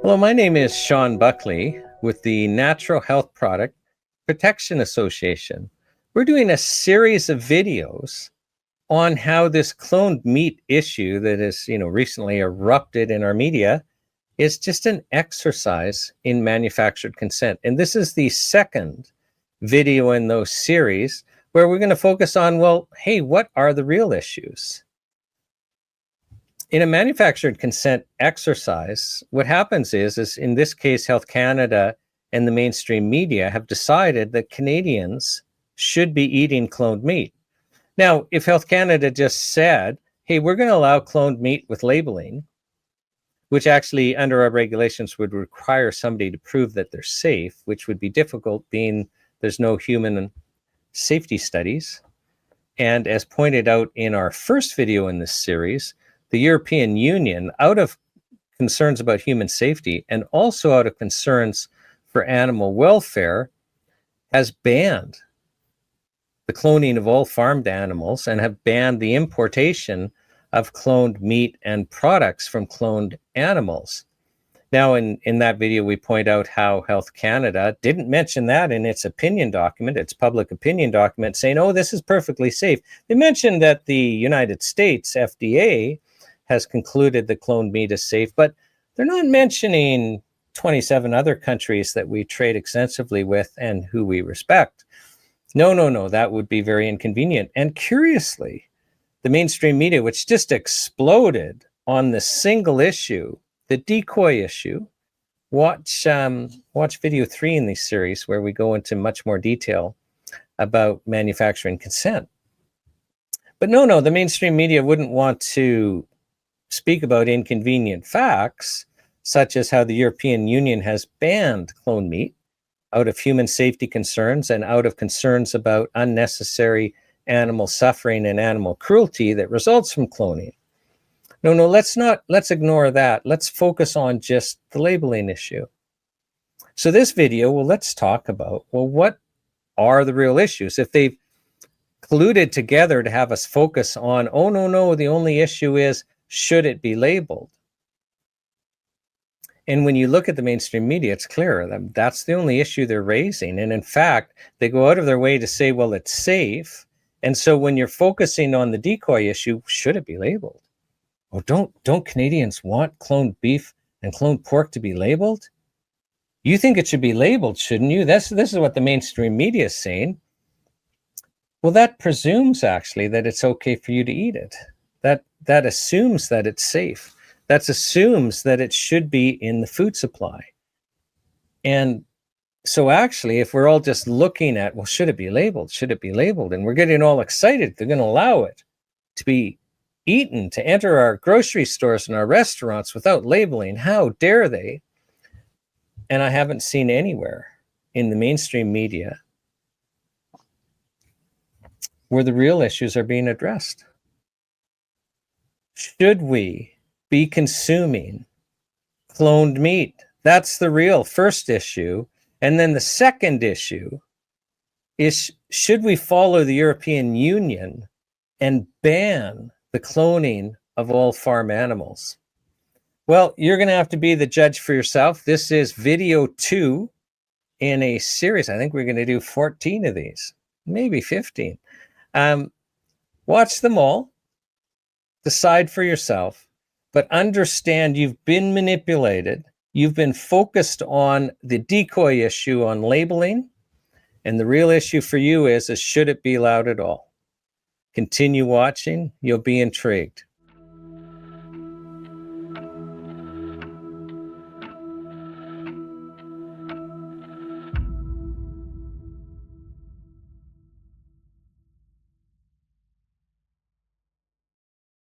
Hello, my name is Sean Buckley with the Natural Health Product Protection Association. We're doing a series of videos on how this cloned meat issue that has, recently erupted in our media is just an exercise in manufactured consent. And this is the second video in those series where we're going to focus on, well, hey, what are the real issues? In a manufactured consent exercise, what happens is in this case, Health Canada and the mainstream media have decided that Canadians should be eating cloned meat. Now, if Health Canada just said, hey, we're going to allow cloned meat with labeling, which actually under our regulations would require somebody to prove that they're safe, which would be difficult being there's no human safety studies. And as pointed out in our first video in this series, the European Union, out of concerns about human safety and also out of concerns for animal welfare, has banned the cloning of all farmed animals and have banned the importation of cloned meat and products from cloned animals. Now, in that video, we point out how Health Canada didn't mention that in its opinion document, its public opinion document, saying, oh, this is perfectly safe. They mentioned that the United States FDA has concluded that cloned meat is safe, but they're not mentioning 27 other countries that we trade extensively with and who we respect. No, that would be very inconvenient. And curiously, the mainstream media, which just exploded on the single issue, the decoy issue, watch video 3 in this series where we go into much more detail about manufacturing consent. But no, the mainstream media wouldn't want to speak about inconvenient facts, such as how the European Union has banned cloned meat out of human safety concerns and out of concerns about unnecessary animal suffering and animal cruelty that results from cloning. No, let's ignore that. Let's focus on just the labeling issue. So this video, let's talk about, what are the real issues? If they've colluded together to have us focus on, oh, no, the only issue is, should it be labeled? And when you look at the mainstream media, it's clear that that's the only issue they're raising. And in fact, they go out of their way to say, well, it's safe. And so when you're focusing on the decoy issue, should it be labeled? Oh, don't Canadians want cloned beef and cloned pork to be labeled? You think it should be labeled, shouldn't you? This is what the mainstream media is saying. Well, that presumes actually that it's okay for you to eat it. That assumes that it's safe. That assumes that it should be in the food supply. And so actually, if we're all just looking at, well, should it be labeled? Should it be labeled? And we're getting all excited, they're going to allow it to be eaten, to enter our grocery stores and our restaurants without labeling. How dare they? And I haven't seen anywhere in the mainstream media where the real issues are being addressed. Should we be consuming cloned meat? That's the real first issue. And then the second issue is, should we follow the European Union and ban the cloning of all farm animals? Well, you're going to have to be the judge for yourself. This is video 2 in a series. I think we're going to do 14 of these, maybe 15. Watch them all. Decide for yourself, but understand you've been manipulated. You've been focused on the decoy issue on labeling, and the real issue for you is should it be allowed at all? Continue watching. You'll be intrigued.